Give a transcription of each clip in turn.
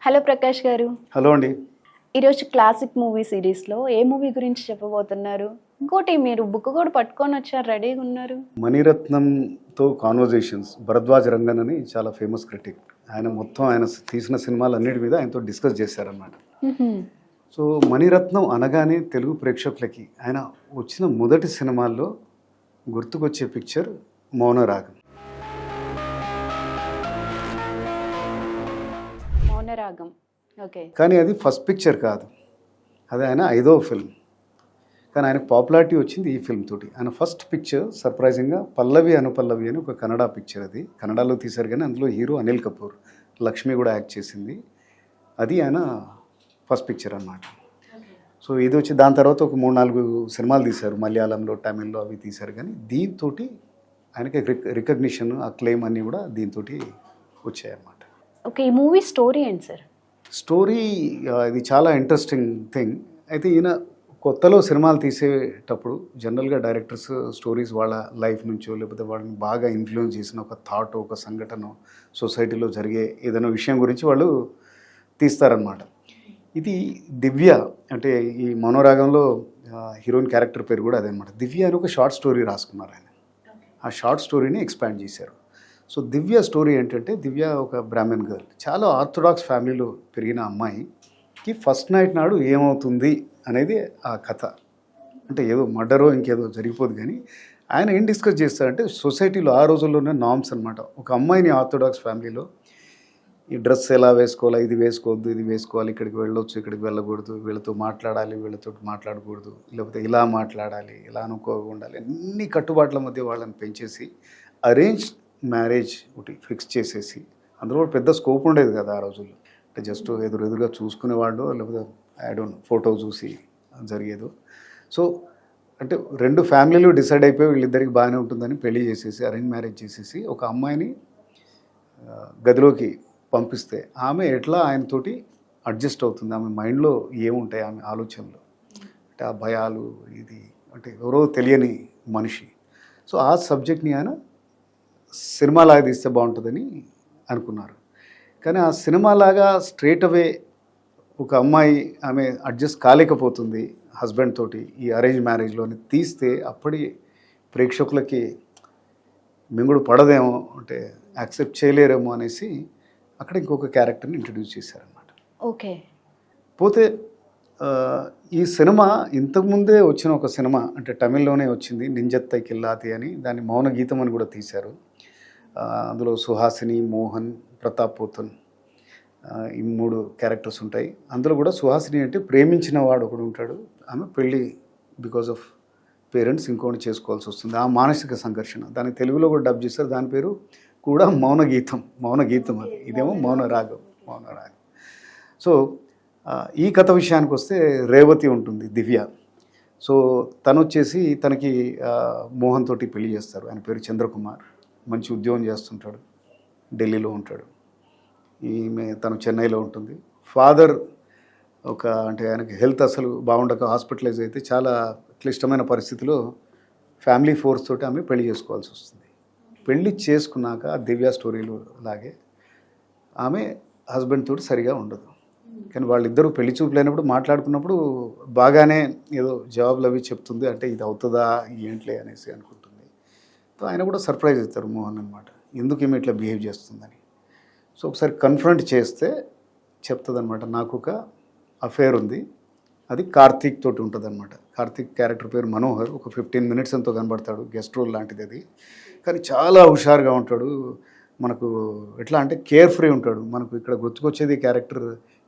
Hello Prakash గారు. Hello అండి. ఈరోజు క్లాసిక్ మూవీ సిరీస్లో ఏ మూవీ గురించి చెప్పబోతున్నారు? ఇంకోటి మీరు బుక్ కూడా పట్టుకొని వచ్చారు, రెడీగా ఉన్నారు. మణిరత్నంతో కాన్వర్జేషన్స్, భరద్వాజ్ రంగన్ అని చాలా ఫేమస్ క్రిటిక్. ఆయన తీసిన సినిమాలన్నిటి మీద ఆయనతో డిస్కస్ చేశారన్నమాట. సో మణిరత్నం అనగానే తెలుగు ప్రేక్షకులకి ఆయన వచ్చిన మొదటి సినిమాల్లో గుర్తుకొచ్చే పిక్చర్ మౌనరాగం. మౌనరాగం, ఓకే. కానీ అది ఫస్ట్ పిక్చర్ కాదు, అది ఆయన 5వ ఫిల్మ్. కానీ ఆయనకు పాపులారిటీ వచ్చింది ఈ ఫిల్మ్ తోటి. ఆయన ఫస్ట్ పిక్చర్ సర్ప్రైజింగ్గా పల్లవి అనుపల్లవి అని ఒక కన్నడ పిక్చర్. అది కన్నడలో తీశారు, కానీ అందులో హీరో అనిల్ కపూర్, లక్ష్మి కూడా యాక్ట్ చేసింది. అది ఆయన ఫస్ట్ పిక్చర్ అన్నమాట. సో ఇది వచ్చి దాని తర్వాత ఒక 3-4 సినిమాలు తీశారు, మలయాళంలో, తమిళ్లో అవి తీశారు. కానీ దీంతో ఆయనకి రికగ్నిషన్, ఆ క్లెయిమ్ అన్నీ కూడా దీంతో వచ్చాయన్నమాట. ఓకే, ఈ మూవీ స్టోరీ ఏంటి సార్? స్టోరీ ఇది చాలా ఇంట్రెస్టింగ్ థింగ్. అయితే ఈయన కొత్తలో సినిమాలు తీసేటప్పుడు జనరల్గా డైరెక్టర్స్ స్టోరీస్ వాళ్ళ లైఫ్ నుంచో, లేకపోతే వాళ్ళని బాగా ఇన్ఫ్లుయెన్స్ చేసిన ఒక థాట్, ఒక సంఘటన, సొసైటీలో జరిగే ఏదైనా విషయం గురించి వాళ్ళు తీస్తారనమాట. ఇది దివ్య, అంటే ఈ మనోరాగంలో హీరోయిన్ క్యారెక్టర్ పేరు కూడా అదే అనమాట. దివ్య అని ఒక షార్ట్ స్టోరీ రాసుకున్నారు ఆయన. ఆ షార్ట్ స్టోరీని ఎక్స్పాండ్ చేశారు. సో దివ్య స్టోరీ ఏంటంటే, దివ్య ఒక బ్రాహ్మణ్ గర్ల్, చాలా ఆర్థోడాక్స్ ఫ్యామిలీలో పెరిగిన అమ్మాయికి ఫస్ట్ నైట్ నాడు ఏమవుతుంది అనేది ఆ కథ. అంటే ఏదో మర్డరో ఇంకేదో జరిగిపోదు. కానీ ఆయన ఏం డిస్కస్ చేస్తారంటే, సొసైటీలో ఆ రోజుల్లోనే నార్మ్స్ అనమాట. ఒక అమ్మాయిని ఆర్థోడాక్స్ ఫ్యామిలీలో ఈ డ్రెస్ ఎలా వేసుకోవాలా, ఇది వేసుకోవద్దు, ఇది వేసుకోవాలి, ఇక్కడికి వెళ్ళొచ్చు, ఇక్కడికి వెళ్ళకూడదు, వీళ్ళతో మాట్లాడాలి, వీళ్ళతో మాట్లాడకూడదు, లేకపోతే ఇలా మాట్లాడాలి, ఇలా అనుకోకుండా ఉండాలి, అన్ని కట్టుబాట్ల మధ్య వాళ్ళని పెంచేసి అరేంజ్ మ్యారేజ్ ఒకటి ఫిక్స్ చేసేసి, అందులో కూడా పెద్ద స్కోప్ ఉండేది కదా ఆ రోజుల్లో. అంటే జస్ట్ ఎదురుగా చూసుకునేవాళ్ళు, లేకపోతే ఫోటో చూసి జరిగేదో. సో అంటే 2 ఫ్యామిలీలు డిసైడ్ అయిపోయి వీళ్ళిద్దరికి బాగానే ఉంటుందని పెళ్లి చేసేసి, అరేంజ్ మ్యారేజ్ చేసేసి, ఒక అమ్మాయిని గదిలోకి పంపిస్తే ఆమె ఎట్లా ఆయనతోటి అడ్జస్ట్ అవుతుంది, ఆమె మైండ్లో ఏముంటాయి, ఆమె ఆలోచనలు, అంటే ఆ భయాలు, ఇది అంటే ఎవరో తెలియని మనిషి. సో ఆ సబ్జెక్ట్ని ఆయన సినిమాలాగా తీస్తే బాగుంటుందని అనుకున్నారు. కానీ ఆ సినిమాలాగా స్ట్రేట్ అవే ఒక అమ్మాయి ఆమె అడ్జస్ట్ కాలేకపోతుంది హస్బెండ్ తోటి ఈ అరేంజ్ మ్యారేజ్లోని తీస్తే అప్పటి ప్రేక్షకులకి మింగుడు పడదేమో, అంటే యాక్సెప్ట్ చేయలేరేమో అనేసి అక్కడ ఇంకొక క్యారెక్టర్ని ఇంట్రడ్యూస్ చేశారనమాట. ఓకే. పోతే ఈ సినిమా ఇంతకుముందే వచ్చిన ఒక సినిమా, అంటే తమిళ్లోనే వచ్చింది, నింజత్తై కిల్లాతి అని, దాన్ని మౌన గీతం అని కూడా తీశారు. అందులో సుహాసిని, మోహన్, ప్రతాప్ పోతన్, ఈ 3 క్యారెక్టర్స్ ఉంటాయి. అందులో కూడా సుహాసిని అంటే ప్రేమించిన వాడు ఒకడు ఉంటాడు, ఆమె పెళ్ళి బికాజ్ ఆఫ్ పేరెంట్స్ ఇంకోటి చేసుకోవాల్సి వస్తుంది, ఆ మానసిక సంఘర్షణ. దాన్ని తెలుగులో కూడా డబ్ చేస్తారు, దాని పేరు కూడా మౌన గీతం. అది, ఇదేమో మౌనరాగం. సో ఈ కథ విషయానికి వస్తే, రేవతి ఉంటుంది దివ్య. సో తను వచ్చేసి తనకి మోహన్ తోటి పెళ్లి చేస్తారు. ఆయన పేరు చంద్రకుమార్, మంచి ఉద్యోగం చేస్తుంటాడు, ఢిల్లీలో ఉంటాడు. తను చెన్నైలో ఉంటుంది. ఫాదర్ అంటే ఆయనకి హెల్త్ అసలు బాగుండక హాస్పిటలైజ్ అయితే చాలా క్లిష్టమైన పరిస్థితిలో ఫ్యామిలీ ఫోర్స్ తోటి ఆమె పెళ్లి చేసుకోవాల్సి వస్తుంది. పెళ్లి చేసుకున్నాక దివ్య స్టోరీలో లాగే ఆమె హస్బెండ్ తోటి సరిగా ఉండదు. కానీ వాళ్ళిద్దరూ పెళ్లి చూపులైనప్పుడు మాట్లాడుకున్నప్పుడు బాగానే ఏదో జవాబులు అవి చెప్తుంది, అంటే ఇది అవుతుందా ఏంట్లే అనేసి అనుకుంటుంది. సో ఆయన కూడా సర్ప్రైజ్ అవుతారు మోహన్ అనమాట, ఎందుకు ఏమి ఇట్లా బిహేవ్ చేస్తుందని. సో ఒకసారి కన్ఫ్రంట్ చేస్తే చెప్తుంది అనమాట, నాకు ఒక అఫేర్ ఉంది, అది కార్తీక్ తోటి ఉంటుంది అనమాట. కార్తీక్ క్యారెక్టర్ పేరు మనోహర్, ఒక 15 minutes ఎంతో కనబడతాడు, గెస్ట్ రోల్ లాంటిది అది. కానీ చాలా హుషారుగా ఉంటాడు, మనకు ఎట్లా అంటే కేర్ ఫ్రీ ఉంటాడు. మనకు ఇక్కడ గుర్తుకొచ్చేది క్యారెక్టర్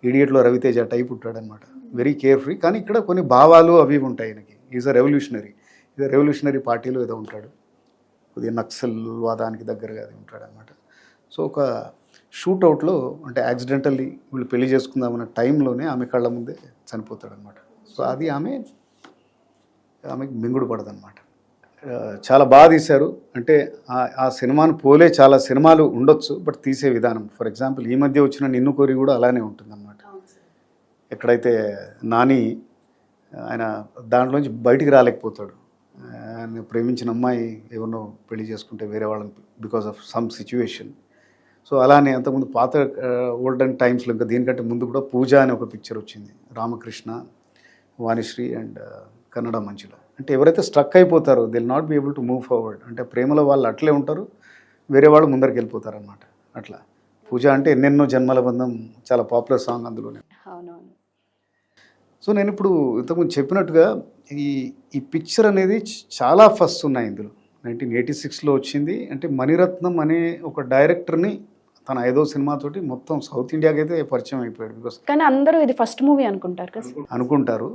ఇడియట్లో రవితేజ టైప్ ఉంటాడు అనమాట, వెరీ కేర్ ఫ్రీ. కానీ ఇక్కడ కొన్ని భావాలు అవి ఉంటాయి ఆయనకి. ఈజ్ అ రెవల్యూషనరీ పార్టీలో ఏదో ఉంటాడు, కొద్దిగా నక్సల్ వాదానికి దగ్గరగా అది ఉంటాడు అనమాట. సో ఒక షూట్అవుట్లో, అంటే యాక్సిడెంటల్లీ వీళ్ళు పెళ్లి చేసుకుందామన్న టైంలోనే ఆమె కళ్ళ ముందే చనిపోతాడు అనమాట. సో అది ఆమెకి మింగుడు పడదనమాట. చాలా బాగా తీశారు. అంటే ఆ సినిమాను పోలే చాలా సినిమాలు ఉండొచ్చు, బట్ తీసే విధానం, ఫర్ ఎగ్జాంపుల్ ఈ మధ్య వచ్చిన నిన్ను కోరి కూడా అలానే ఉంటుందన్నమాట. ఎక్కడైతే నాని ఆయన దాంట్లోంచి బయటికి రాలేకపోతాడు, ఆయన ప్రేమించిన అమ్మాయి ఎవరినో పెళ్లి చేసుకుంటే వేరే వాళ్ళని because of some situation. So అలానే అంతకుముందు పాత ఓల్డెన్ టైమ్స్లో ఇంకా దీనికంటే ముందు కూడా పూజ అనే ఒక పిక్చర్ వచ్చింది, రామకృష్ణ, వాణిశ్రీ అండ్ కన్నడ మంచిలో. అంటే ఎవరైతే స్ట్రక్ అయిపోతారో they will not be able to move forward. అంటే ప్రేమలో వాళ్ళు అట్లే ఉంటారు, వేరే వాళ్ళు ముందరికి వెళ్ళిపోతారు అనమాట. అట్లా పూజ అంటే ఎన్నెన్నో జన్మల బంధం చాలా పాపులర్ సాంగ్ అందులోనే. అవునవును. సో నేను ఇప్పుడు ఇంతకుముందు చెప్పినట్టుగా ఈ ఈ పిక్చర్ అనేది చాలా ఫస్ట్ ఉన్నాయి ఇందులో. 1986లో వచ్చింది. అంటే మణిరత్నం అనే ఒక డైరెక్టర్ని తన 5వ సినిమాతోటి మొత్తం సౌత్ ఇండియాకి అయితే పరిచయం అయిపోయాడు. బికాస్ కానీ అందరూ ఇది ఫస్ట్ మూవీ అనుకుంటారు కదా. అనుకుంటారు,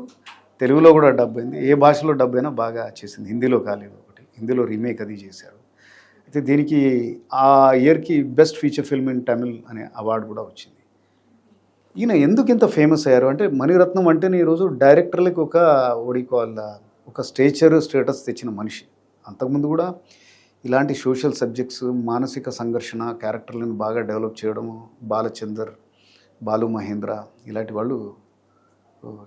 తెలుగులో కూడా డబ్ అయింది, ఏ భాషలో డబ్ అయినా బాగా చేసింది. హిందీలో కాలేదు, ఒకటి హిందీలో రీమేక్ అది చేశారు. అయితే దీనికి ఆ ఇయర్కి best feature film in Tamil అనే అవార్డు కూడా వచ్చింది. ఈయన ఎందుకు ఇంత ఫేమస్ అయ్యారు అంటే మణిరత్నం అంటేనే ఈరోజు డైరెక్టర్లకు ఒక స్టేటస్ తెచ్చిన మనిషి. అంతకుముందు కూడా ఇలాంటి సోషల్ సబ్జెక్ట్స్, మానసిక సంఘర్షణ క్యారెక్టర్లను బాగా డెవలప్ చేయడము, బాలచందర్, బాలు మహేంద్ర ఇలాంటి వాళ్ళు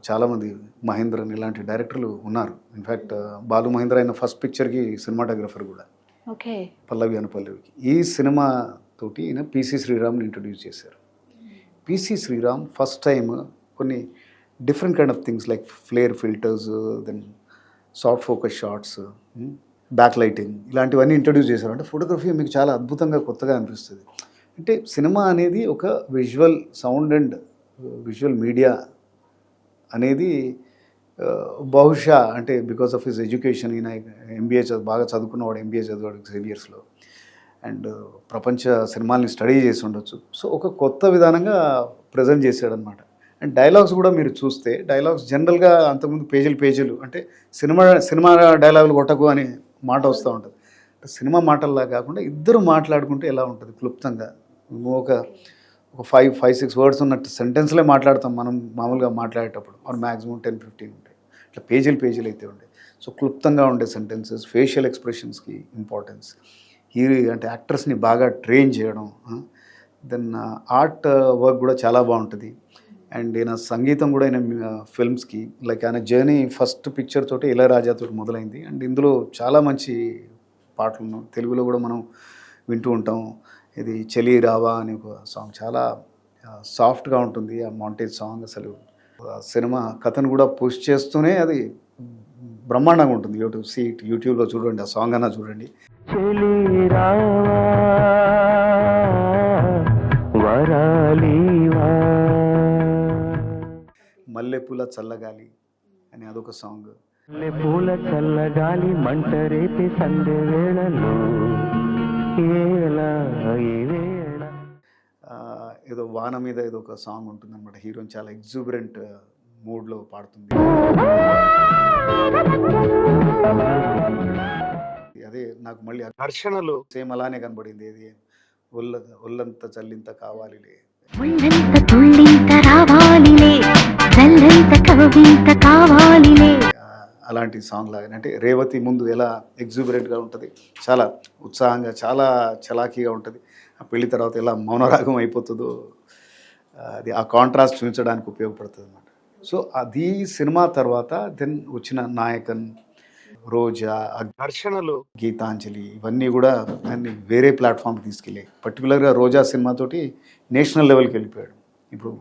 చాలామంది, మహేంద్రన్ ఇలాంటి డైరెక్టర్లు ఉన్నారు. ఇన్ఫ్యాక్ట్ బాలు మహేంద్ర అయిన ఫస్ట్ పిక్చర్కి సినిమాటోగ్రఫర్ కూడా, ఓకే, పల్లవి అనుపల్లవికి. ఈ సినిమా తోటి ఈయన పిసి శ్రీరామ్ని ఇంట్రడ్యూస్ చేశారు. పిసి శ్రీరామ్ ఫస్ట్ టైం కొన్ని different kind of things like flare filters, then soft focus shots, back lighting ఇలాంటివన్నీ ఇంట్రడ్యూస్ చేశారు. అంటే ఫోటోగ్రఫీ మీకు చాలా అద్భుతంగా కొత్తగా అనిపిస్తుంది. అంటే సినిమా అనేది ఒక visual sound and visual media అనేది బహుశా అంటే బికాస్ ఆఫ్ హిస్ ఎడ్యుకేషన్, ఈయన ఎంబీఏ బాగా చదువుకున్నవాడు, ఎంబీఏ చదివాడు జేవియర్స్లో, అండ్ ప్రపంచ సినిమాల్ని స్టడీ చేసి ఉండొచ్చు. సో ఒక కొత్త విధానంగా ప్రజెంట్ చేశాడనమాట. అండ్ డైలాగ్స్ కూడా మీరు చూస్తే, డైలాగ్స్ జనరల్గా అంతకుముందు పేజీలు అంటే సినిమా డైలాగులు కొట్టకు అనే మాట వస్తూ ఉంటుంది. సినిమా మాటల్లా కాకుండా ఇద్దరు మాట్లాడుకుంటే ఎలా ఉంటుంది క్లుప్తంగా, ఒక 5-6 వర్డ్స్ ఉన్నట్టు సెంటెన్స్లే మాట్లాడతాం మనం మామూలుగా మాట్లాడేటప్పుడు, ఆర్ మ్యాక్సిమం 10-15 ఉంటాయి. ఇట్లా పేజీలు అయితే ఉంటాయి. సో క్లుప్తంగా ఉండే సెంటెన్సెస్, ఫేషియల్ ఎక్స్ప్రెషన్స్కి ఇంపార్టెన్స్, అంటే యాక్టర్స్ని బాగా ట్రైన్ చేయడం, దెన్ ఆర్ట్ వర్క్ కూడా చాలా బాగుంటుంది. అండ్ ఈయన సంగీతం కూడా ఆయన ఫిల్మ్స్కి, లైక్ ఆయన జర్నీ ఫస్ట్ పిక్చర్ తోటి ఇళయరాజాతో మొదలైంది. అండ్ ఇందులో చాలా మంచి పాటలు ఉన్నాయి, తెలుగులో కూడా మనం వింటూ ఉంటాం. ఇది చలి రావా అనే ఒక సాంగ్ చాలా సాఫ్ట్గా ఉంటుంది. ఆ మాంటేజ్ సాంగ్ అసలు సినిమా కథను కూడా పుష్ చేస్తూనే అది బ్రహ్మాండంగా ఉంటుంది. యూట్యూబ్లో చూడండి, ఆ సాంగ్ అన్నా చూడండి. మల్లెపూల చల్లగాలి అని అదొక సాంగ్. పూల చల్లగాలి మంట రేపే సంధ్య వేళలో ఏదో వాన మీద ఏదో ఒక సాంగ్ ఉంటుంది అనమాట. హీరోయిన్ చాలా ఎగ్జూబరెంట్ మూడ్లో పాడుతుంది. అదే నాకు మళ్ళీ ఘర్షణలు సేమ్ అలానే కనబడింది. ఏది ఒళ్ళంత చల్లింత కావాలిలే, అలాంటి సాంగ్ లాగా. అంటే రేవతి ముందు ఎలా ఎగ్జూబరెంట్గా ఉంటుంది, చాలా ఉత్సాహంగా, చాలా చలాకీగా ఉంటుంది. ఆ పెళ్లి తర్వాత ఎలా మౌనరాగం అయిపోతుందో అది ఆ కాంట్రాస్ట్ చూపించడానికి ఉపయోగపడుతుంది అన్నమాట. సో అది సినిమా తర్వాత దెన్ వచ్చిన నాయకన్, రోజా, ఘర్షణలు, గీతాంజలి ఇవన్నీ కూడా దాన్ని వేరే ప్లాట్ఫామ్కి తీసుకెళ్ళాయి. పర్టికులర్గా రోజా సినిమాతోటి నేషనల్ లెవెల్కి వెళ్ళిపోయాడు. ఇప్పుడు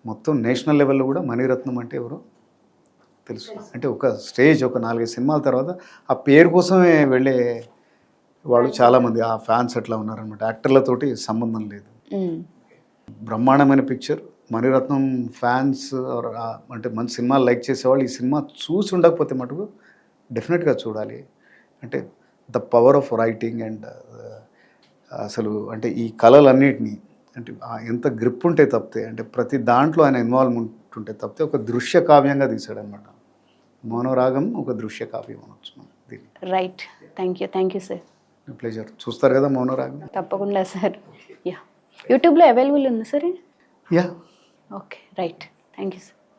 మొత్తం నేషనల్ లెవెల్లో కూడా మణిరత్నం అంటే ఎవరో తెలుసు. అంటే ఒక స్టేజ్, ఒక 4-5 సినిమాల తర్వాత ఆ పేరు కోసమే వెళ్ళే వాళ్ళు చాలామంది, ఆ ఫ్యాన్స్ అట్లా ఉన్నారనమాట. యాక్టర్లతోటి సంబంధం లేదు. బ్రహ్మాండమైన పిక్చర్. మణిరత్నం ఫ్యాన్స్ అంటే మంచి సినిమాలు లైక్ చేసేవాళ్ళు ఈ సినిమా చూసి ఉండకపోతే మటుకు డెఫినెట్గా చూడాలి. అంటే the power of writing and అసలు అంటే ఈ కళలన్నిటినీ అంటే ఎంత గ్రిప్ ఉంటే తప్పితే, అంటే ప్రతి దాంట్లో ఆయన ఇన్వాల్వ్మెంట్ ఉంటే తప్పితే ఒక దృశ్య కావ్యంగా తీసాడనమాట. మౌనరాగం ఒక దృశ్య కావ్యం అనొచ్చు దీన్ని. Right, thank you sir. Pleasure. చూస్తారు కదా మౌనరాగం? తప్పకుండా సార్. యా, యూట్యూబ్లో అవైలబుల్ ఉంది sir? Yeah. Okay, right, thank you sir.